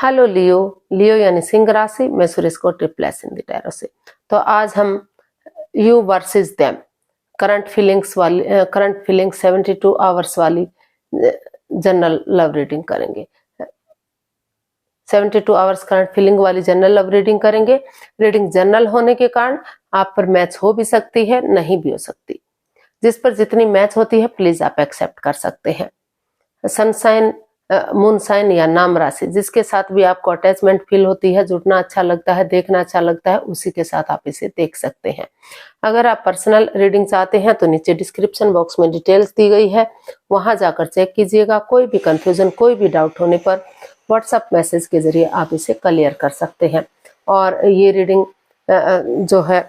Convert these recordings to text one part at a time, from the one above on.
Hello लियो। लियो यानी सिंह राशि। मैं सुरेश को ट्रिप्लेस इन द टैरो से। तो आज हम you versus them current feeling 72 hours वाली जनरल लव रीडिंग करेंगे। 72 आवर्स करंट फीलिंग वाली जनरल लव रीडिंग करेंगे। रीडिंग जनरल होने के कारण आप पर मैच हो भी सकती है, नहीं भी हो सकती। जिस पर जितनी मैच होती है प्लीज आप एक्सेप्ट कर सकते हैं। सनसाइन, मून साइन या नाम राशि, जिसके साथ भी आपको अटैचमेंट फील होती है, जुड़ना अच्छा लगता है, देखना अच्छा लगता है, उसी के साथ आप इसे देख सकते हैं। अगर आप पर्सनल रीडिंग चाहते हैं तो नीचे डिस्क्रिप्शन बॉक्स में डिटेल्स दी गई है, वहां जाकर चेक कीजिएगा। कोई भी कंफ्यूजन, कोई भी डाउट होने पर व्हाट्सएप मैसेज के जरिए आप इसे क्लियर कर सकते हैं। और ये रीडिंग जो है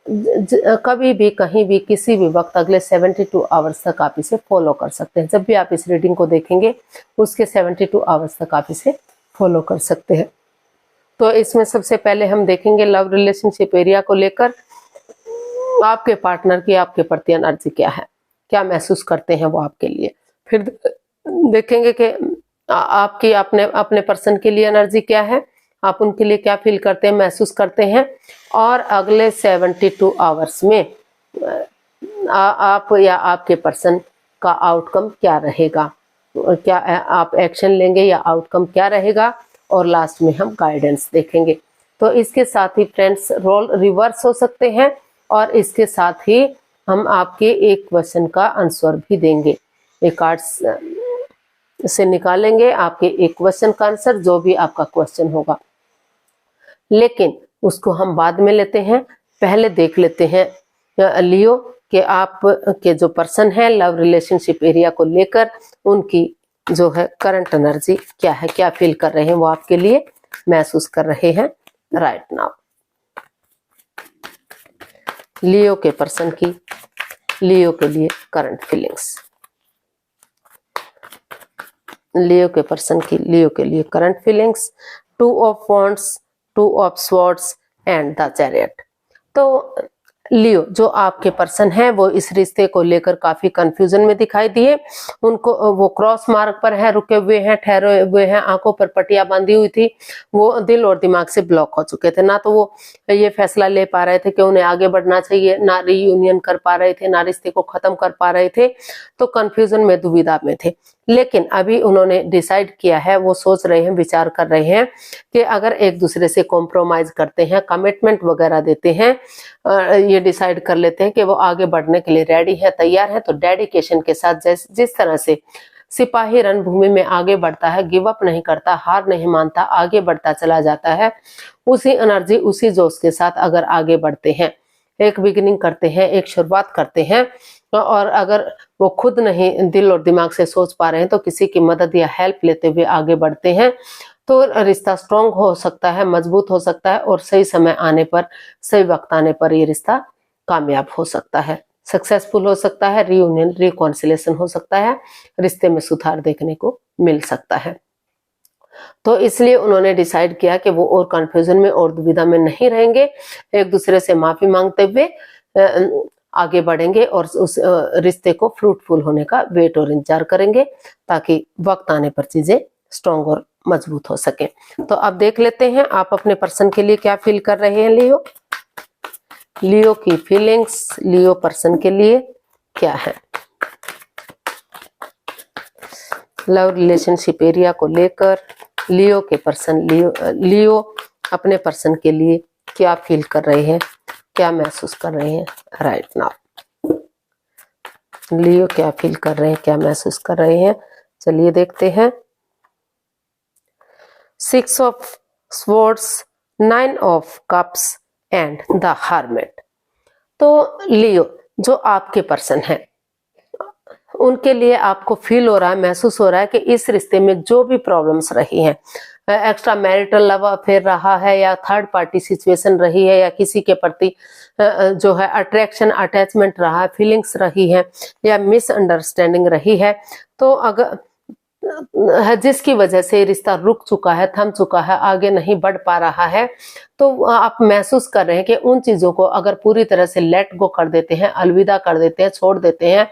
कभी भी, कहीं भी, किसी भी वक्त अगले 72 आवर्स तक आप इसे फॉलो कर सकते हैं। जब भी आप इस रीडिंग को देखेंगे उसके 72 आवर्स तक आप इसे फॉलो कर सकते हैं। तो इसमें सबसे पहले हम देखेंगे लव रिलेशनशिप एरिया को लेकर आपके पार्टनर की आपके प्रति एनर्जी क्या है, क्या महसूस करते हैं वो आपके लिए। फिर देखेंगे कि आपकी अपने पर्सन के लिए एनर्जी क्या है, आप उनके लिए क्या फील करते हैं, महसूस करते हैं। और अगले 72 आवर्स में आप या आपके पर्सन का आउटकम क्या रहेगा, क्या आप एक्शन लेंगे या आउटकम क्या रहेगा। और लास्ट में हम गाइडेंस देखेंगे। तो इसके साथ ही फ्रेंड्स रोल रिवर्स हो सकते हैं और इसके साथ ही हम आपके एक क्वेश्चन का आंसर भी देंगे। एक कार्ड्स से निकालेंगे आपके एक क्वेश्चन का आंसर, जो भी आपका क्वेश्चन होगा, लेकिन उसको हम बाद में लेते हैं। पहले देख लेते हैं लियो कि आप के जो पर्सन है लव रिलेशनशिप एरिया को लेकर उनकी जो है करंट एनर्जी क्या है, क्या फील कर रहे हैं, वो आपके लिए महसूस कर रहे हैं राइट नाउ। लियो के पर्सन की लियो के लिए करंट फीलिंग्स, लियो के पर्सन की लियो के लिए current feelings. 2 of wands, 2 of swords and the chariot. तो लियो जो आपके पर्सन है वो इस रिश्ते को लेकर काफी कंफ्यूजन में दिखाई दिए। उनको वो क्रॉस मार्ग पर है, रुके हुए हैं, ठहरे हुए हैं, आंखों पर पट्टियां बांधी हुई थी। वो दिल और दिमाग से ब्लॉक हो चुके थे। ना तो वो ये फैसला ले पा रहे थे कि उन्हें आगे बढ़ना चाहिए, ना रीयूनियन कर पा रहे थे, ना रिश्ते को खत्म कर पा रहे थे। तो कंफ्यूजन में, दुविधा में थे। लेकिन अभी उन्होंने डिसाइड किया है, वो सोच रहे हैं, विचार कर रहे हैं कि अगर एक दूसरे से कॉम्प्रोमाइज करते हैं, कमिटमेंट वगैरह देते हैं, ये डिसाइड कर लेते हैं कि वो आगे बढ़ने के लिए रेडी है, तैयार है, तो डेडिकेशन के साथ जिस तरह से सिपाही रणभूमि में आगे बढ़ता है, गिव अप नहीं करता, हार नहीं मानता, आगे बढ़ता चला जाता है, उसी एनर्जी, उसी जोश के साथ अगर आगे बढ़ते हैं, एक बिगिनिंग करते हैं, एक शुरुआत करते हैं, और अगर वो खुद नहीं दिल और दिमाग से सोच पा रहे हैं तो किसी की मदद या हेल्प लेते हुए आगे बढ़ते हैं, तो रिश्ता स्ट्रॉन्ग हो सकता है, मजबूत हो सकता है, और सही समय आने पर, सही वक्त आने पर ये रिश्ता कामयाब हो सकता है, सक्सेसफुल हो सकता है, रीयूनियन, रिकॉन्सिलेशन हो सकता है, रिश्ते में सुधार देखने को मिल सकता है। तो इसलिए उन्होंने डिसाइड किया कि वो और कंफ्यूजन में और दुविधा में नहीं रहेंगे, एक दूसरे से माफी मांगते हुए आगे बढ़ेंगे और उस रिश्ते को फ्रूटफुल होने का वेट और इंतजार करेंगे, ताकि वक्त आने पर चीजें स्ट्रॉन्ग और मजबूत हो सके। तो अब देख लेते हैं आप अपने पर्सन के लिए क्या फील कर रहे हैं। लियो, लियो की फीलिंग्स लियो पर्सन के लिए क्या है, लव रिलेशनशिप एरिया को लेकर लियो के पर्सन, लियो अपने पर्सन के लिए क्या फील कर रहे हैं, क्या महसूस कर रहे हैं राइट नाउ। लियो क्या फील कर रहे हैं, क्या महसूस कर रहे हैं, चलिए देखते हैं। 6 of swords, 9 of cups and the hermit. तो लियो जो आपके पर्सन है उनके लिए आपको फील हो रहा है, महसूस हो रहा है कि इस रिश्ते में जो भी प्रॉब्लम्स रही हैं, एक्स्ट्रा मैरिटल लव अफेयर रहा है या थर्ड पार्टी सिचुएशन रही है या किसी के प्रति जो है अट्रैक्शन, अटैचमेंट रहा है, फीलिंग्स रही है या मिसअंडरस्टैंडिंग रही है, तो अगर जिसकी वजह से रिश्ता रुक चुका है, थम चुका है, आगे नहीं बढ़ पा रहा है, तो आप महसूस कर रहे हैं कि उन चीजों को अगर पूरी तरह से लेट गो कर देते हैं, अलविदा कर देते हैं, छोड़ देते हैं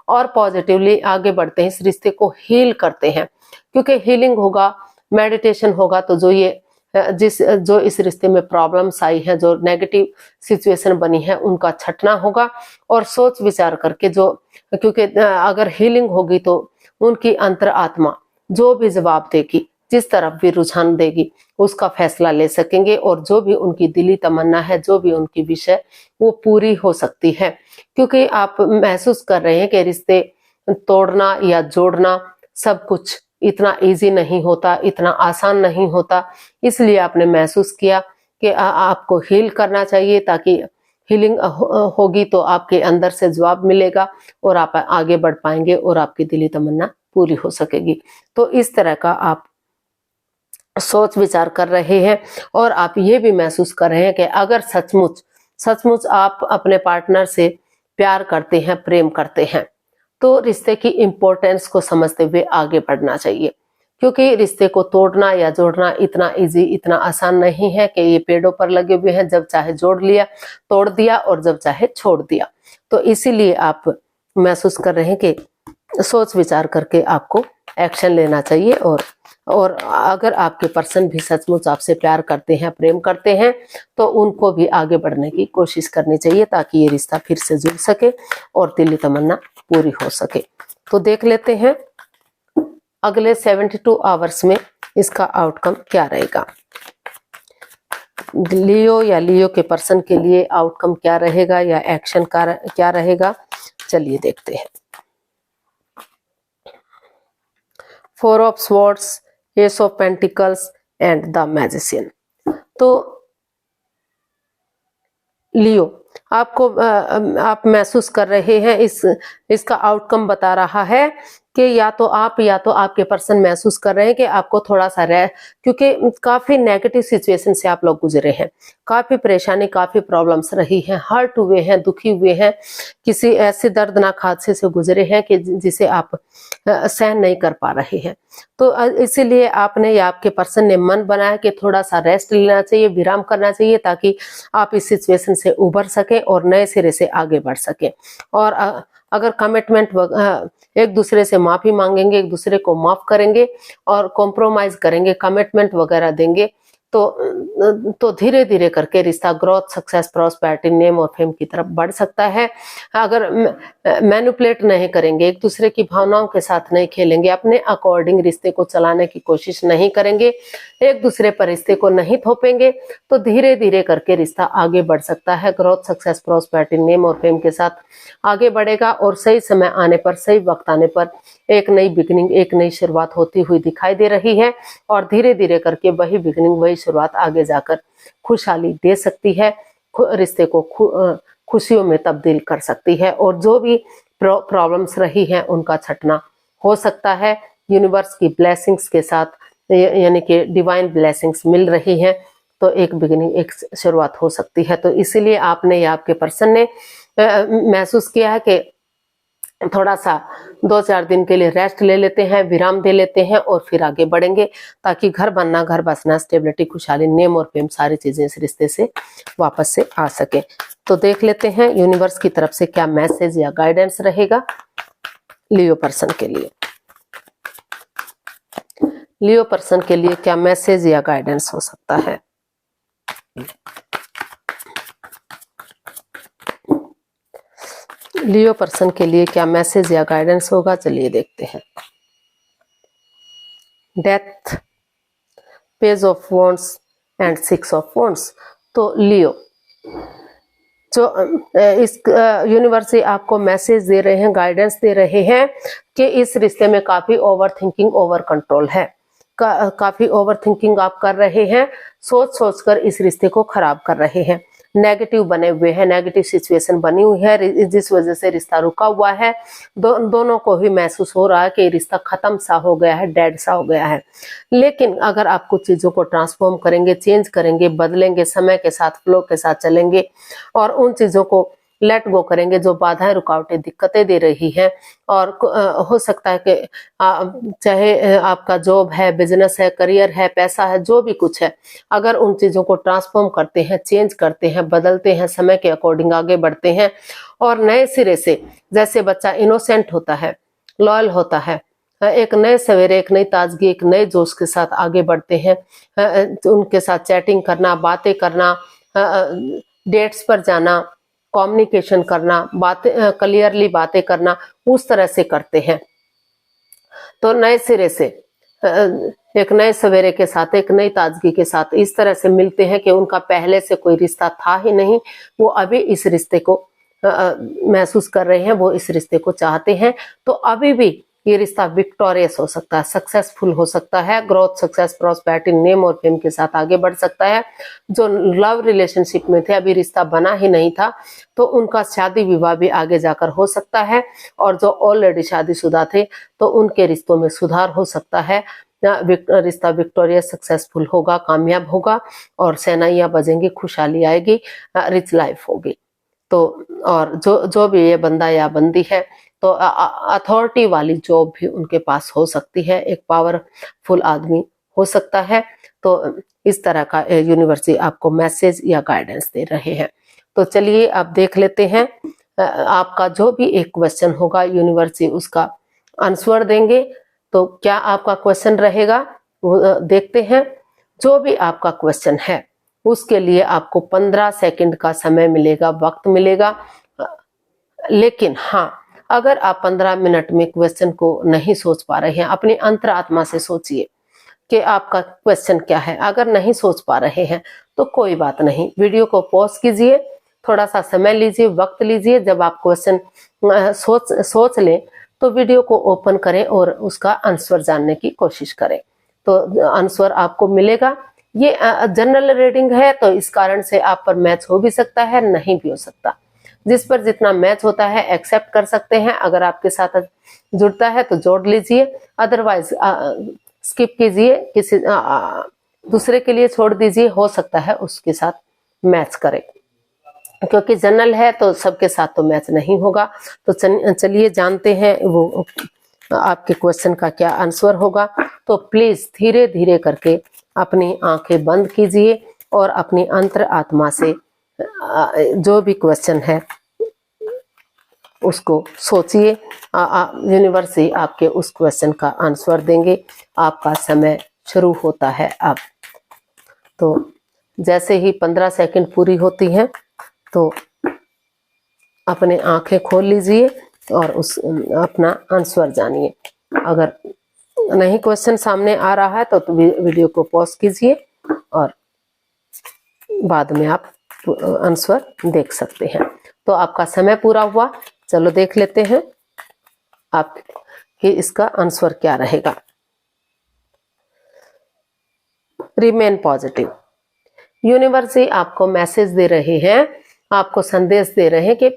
और पॉजिटिवली आगे बढ़ते हैं, इस रिश्ते को हील करते हैं, क्योंकि हीलिंग होगा मेडिटेशन होगा तो जो इस रिश्ते में प्रॉब्लम्स आई हैं, जो नेगेटिव सिचुएशन बनी है, उनका छटना होगा। और सोच विचार करके क्योंकि अगर हीलिंग होगी तो उनकी अंतर आत्मा जो भी जवाब देगी, जिस तरफ भी रुझान देगी, उसका फैसला ले सकेंगे और जो भी उनकी दिली तमन्ना है, जो भी उनकी विश है, वो पूरी हो सकती है। क्योंकि आप महसूस कर रहे हैं कि रिश्ते तोड़ना या जोड़ना सब कुछ इतना इजी नहीं होता, इतना आसान नहीं होता। इसलिए आपने महसूस किया कि आपको हील करना चाहिए, ताकि हीलिंग होगी तो आपके अंदर से जवाब मिलेगा और आप आगे बढ़ पाएंगे और आपकी दिली तमन्ना पूरी हो सकेगी। तो इस तरह का आप सोच विचार कर रहे हैं और आप ये भी महसूस कर रहे हैं कि अगर सचमुच आप अपने पार्टनर से प्यार करते हैं, प्रेम करते हैं, तो रिश्ते की इम्पोर्टेंस को समझते हुए आगे बढ़ना चाहिए। क्योंकि रिश्ते को तोड़ना या जोड़ना इतना इजी, इतना आसान नहीं है कि ये पेड़ों पर लगे हुए हैं, जब चाहे जोड़ लिया, तोड़ दिया और जब चाहे छोड़ दिया। तो इसीलिए आप महसूस कर रहे हैं कि सोच विचार करके आपको एक्शन लेना चाहिए। और अगर आपके पर्सन भी सचमुच आपसे प्यार करते हैं, प्रेम करते हैं, तो उनको भी आगे बढ़ने की कोशिश करनी चाहिए, ताकि ये रिश्ता फिर से जुड़ सके और दिली तमन्ना पूरी हो सके। तो देख लेते हैं अगले 72 आवर्स में इसका आउटकम क्या रहेगा। लियो के पर्सन के लिए आउटकम क्या रहेगा या एक्शन क्या रहेगा, चलिए देखते हैं। 4 of swords, S of pentacles and the magician. तो लियो, आप महसूस कर रहे हैं, इसका आउटकम बता रहा है कि या तो आपके पर्सन महसूस कर रहे हैं कि आपको थोड़ा सा क्योंकि काफी नेगेटिव सिचुएशन से आप लोग गुजरे हैं, काफी परेशानी, काफी प्रॉब्लम्स रही हैं, हर्ट हुए हैं, दुखी हुए हैं, किसी ऐसे दर्दनाक हादसे से गुजरे हैं कि जिसे आप सहन नहीं कर पा रहे हैं। तो इसीलिए आपने या आपके पर्सन ने मन बनाया कि थोड़ा सा रेस्ट लेना चाहिए, विराम करना चाहिए, ताकि आप इस सिचुएशन से उबर सके और नए सिरे से आगे बढ़ सके। और अगर कमिटमेंट एक दूसरे से माफी मांगेंगे, एक दूसरे को माफ करेंगे और कॉम्प्रोमाइज करेंगे, कमिटमेंट वगैरह देंगे, तो धीरे धीरे करके रिश्ता ग्रोथ, सक्सेस, प्रॉस्पेरिटी, नेम और फेम की तरफ बढ़ सकता है। अगर मैनिपुलेट नहीं करेंगे, एक दूसरे की भावनाओं के साथ नहीं खेलेंगे, अपने अकॉर्डिंग रिश्ते को चलाने की कोशिश नहीं करेंगे, एक दूसरे पर रिश्ते को नहीं थोपेंगे, तो धीरे धीरे करके रिश्ता आगे बढ़ सकता है। ग्रोथ, सक्सेस, प्रॉस्पेरिटी, नेम और फेम के साथ आगे बढ़ेगा और सही समय आने पर, सही वक्त आने पर एक नई बिगिनिंग, एक नई शुरुआत होती हुई दिखाई दे रही है। और धीरे धीरे करके वही बिगिनिंग, वही शुरुआत आगे जाकर खुशहाली दे सकती है, रिश्ते को खुशियों में तब्दील कर सकती है। और जो भी प्रॉब्लम्स रही हैं उनका छटना हो सकता है। यूनिवर्स की ब्लेसिंग्स के साथ, यानी कि डिवाइन ब्लेसिंग्स मिल रही हैं, तो एक बिगिनिंग, एक शुरुआत हो सकती है। तो इसीलिए आपने या आपके पर्सन ने महसूस किया है कि थोड़ा सा 2-4 दिन के लिए रेस्ट ले लेते हैं, विराम दे लेते हैं और फिर आगे बढ़ेंगे, ताकि घर बनना, घर बसना, स्टेबिलिटी, खुशहाली, नेम और फेम, सारी चीजें इस रिश्ते से वापस से आ सके। तो देख लेते हैं यूनिवर्स की तरफ से क्या मैसेज या गाइडेंस रहेगा लियो पर्सन के लिए। लियो पर्सन के लिए क्या मैसेज या गाइडेंस हो सकता है। लियो पर्सन के लिए क्या मैसेज या गाइडेंस होगा, चलिए देखते हैं। Death, page of wands and 6 of wands. तो लियो, जो इस यूनिवर्स से आपको मैसेज दे रहे हैं, गाइडेंस दे रहे हैं कि इस रिश्ते में काफी ओवर थिंकिंग, ओवर कंट्रोल है। काफी ओवर थिंकिंग आप कर रहे हैं, सोच कर इस रिश्ते को खराब कर रहे हैं, नेगेटिव बने हुए हैं, नेगेटिव सिचुएशन बनी हुई है, जिस वजह से रिश्ता रुका हुआ है। दोनों को ही महसूस हो रहा है कि रिश्ता खत्म सा हो गया है, डेड सा हो गया है। लेकिन अगर आप कुछ चीजों को ट्रांसफॉर्म करेंगे, चेंज करेंगे, बदलेंगे, समय के साथ, फ्लो के साथ चलेंगे और उन चीजों को लेट गो करेंगे जो बाधाएं, रुकावटें, दिक्कतें दे रही हैं। और हो सकता है कि चाहे आपका जॉब है, बिजनेस है, करियर है, पैसा है, जो भी कुछ है, अगर उन चीजों को ट्रांसफॉर्म करते हैं, चेंज करते हैं, बदलते हैं, समय के अकॉर्डिंग आगे बढ़ते हैं और नए सिरे से, जैसे बच्चा इनोसेंट होता है, लॉयल होता है, एक नए सवेरे, एक नई ताजगी, एक नए जोश के साथ आगे बढ़ते हैं। उनके साथ चैटिंग करना, बातें करना, डेट्स पर जाना, कम्युनिकेशन करना, बातें क्लियरली बातें करना, उस तरह से करते हैं। तो नए सिरे से एक नए सवेरे के साथ, एक नई ताजगी के साथ इस तरह से मिलते हैं कि उनका पहले से कोई रिश्ता था ही नहीं, वो अभी इस रिश्ते को महसूस कर रहे हैं, वो इस रिश्ते को चाहते हैं। तो अभी भी ये रिश्ता विक्टोरियस हो सकता है, सक्सेसफुल हो सकता है, ग्रोथ, सक्सेस, प्रॉस्पेरिटी, नेम और फेम के साथ आगे बढ़ सकता है। जो लव रिलेशनशिप में थे, अभी रिश्ता बना ही नहीं था, तो उनका शादी विवाह भी आगे जाकर हो सकता है। और जो ऑलरेडी शादीशुदा थे, तो उनके रिश्तों में सुधार हो सकता है। रिश्ता विक्टोरियस, सक्सेसफुल होगा, कामयाब होगा और शहनाइयां बजेंगी, खुशहाली आएगी, रिच लाइफ होगी। तो और जो भी ये बंदा या बंदी है, तो अथॉरिटी वाली जॉब भी उनके पास हो सकती है, एक पावरफुल आदमी हो सकता है। तो इस तरह का यूनिवर्स आपको मैसेज या गाइडेंस दे रहे हैं। तो चलिए अब देख लेते हैं, आपका जो भी एक क्वेश्चन होगा यूनिवर्स उसका आंसर देंगे। तो क्या आपका क्वेश्चन रहेगा, वो देखते हैं। जो भी आपका क्वेश्चन है उसके लिए आपको 15 सेकंड का समय मिलेगा, वक्त मिलेगा। लेकिन हाँ, अगर आप 15 मिनट में क्वेश्चन को नहीं सोच पा रहे हैं, अपनी अंतरात्मा से सोचिए कि आपका क्वेश्चन क्या है। अगर नहीं सोच पा रहे हैं तो कोई बात नहीं, वीडियो को पॉज कीजिए, थोड़ा सा समय लीजिए, वक्त लीजिए। जब आप क्वेश्चन सोच लें तो वीडियो को ओपन करें और उसका आंसर जानने की कोशिश करें, तो आंसर आपको मिलेगा। ये जनरल रीडिंग है, तो इस कारण से आप पर मैच हो भी सकता है, नहीं भी हो सकता। जिस पर जितना मैच होता है एक्सेप्ट कर सकते हैं। अगर आपके साथ जुड़ता है तो जोड़ लीजिए, अदरवाइज स्किप कीजिए, किसी दूसरे के लिए छोड़ दीजिए, हो सकता है उसके साथ मैच करे, क्योंकि जनरल है तो सबके साथ तो मैच नहीं होगा। तो चलिए जानते हैं वो आपके क्वेश्चन का क्या आंसर होगा। तो प्लीज धीरे धीरे करके अपनी आंखें बंद कीजिए और अपनी अंतर आत्मा से जो भी क्वेश्चन है उसको सोचिए। यूनिवर्स ही आपके उस क्वेश्चन का आंसर देंगे। आपका समय शुरू होता है अब। तो जैसे ही 15 सेकंड पूरी होती हैं तो अपने आंखें खोल लीजिए और उस अपना आंसर जानिए। अगर नहीं क्वेश्चन सामने आ रहा है तो वीडियो को पॉज कीजिए और बाद में आप आंसर देख सकते हैं। तो आपका समय पूरा हुआ। चलो देख लेते हैं आप कि इसका आंसर क्या रहेगा। Remain positive. यूनिवर्स ही आपको मैसेज दे रहे हैं, आपको संदेश दे रहे हैं कि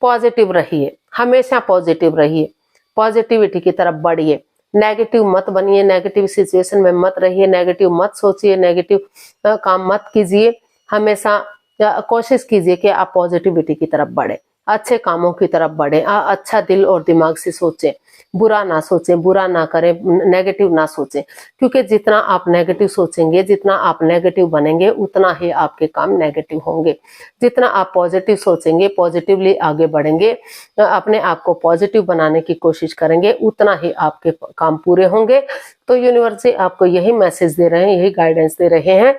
पॉजिटिव रहिए, हमेशा पॉजिटिव रहिए, पॉजिटिविटी की तरफ बढ़िए, नेगेटिव मत बनिए, नेगेटिव सिचुएशन में मत रहिए, नेगेटिव मत सोचिए, नेगेटिव काम मत कीजिए। हमेशा कोशिश कीजिए कि आप पॉजिटिविटी की तरफ बढ़े, अच्छे कामों की तरफ बढ़े, अच्छा दिल और दिमाग से सोचें, बुरा ना सोचें, बुरा ना करें, नेगेटिव ना सोचें। क्योंकि जितना आप नेगेटिव सोचेंगे, जितना आप नेगेटिव बनेंगे, उतना ही आपके काम नेगेटिव होंगे। जितना आप पॉजिटिव सोचेंगे, पॉजिटिवली आगे बढ़ेंगे, अपने आप को पॉजिटिव बनाने की कोशिश करेंगे, उतना ही आपके काम पूरे होंगे। तो यूनिवर्स आपको यही मैसेज दे रहे हैं, यही गाइडेंस दे रहे हैं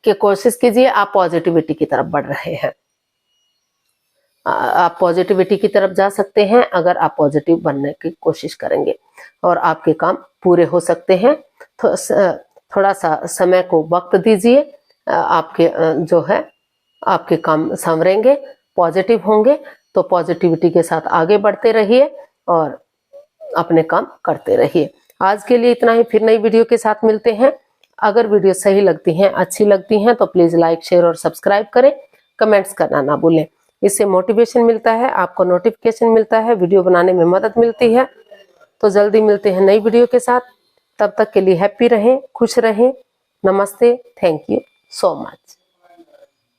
कि कोशिश कीजिए, आप पॉजिटिविटी की तरफ बढ़ रहे हैं। आप पॉजिटिविटी की तरफ जा सकते हैं अगर आप पॉजिटिव बनने की कोशिश करेंगे, और आपके काम पूरे हो सकते हैं। तो थोड़ा सा समय को वक्त दीजिए, आपके जो है आपके काम संवरेंगे, पॉजिटिव होंगे। तो पॉजिटिविटी के साथ आगे बढ़ते रहिए और अपने काम करते रहिए। आज के लिए इतना ही, फिर नई वीडियो के साथ मिलते हैं। अगर वीडियो सही लगती हैं, अच्छी लगती हैं तो प्लीज लाइक, शेयर और सब्सक्राइब करें। कमेंट्स करना ना भूलें, इससे मोटिवेशन मिलता है, आपको नोटिफिकेशन मिलता है, वीडियो बनाने में मदद मिलती है। तो जल्दी मिलते हैं नई वीडियो के साथ। तब तक के लिए हैप्पी रहें, खुश रहें। नमस्ते, थैंक यू सो मच।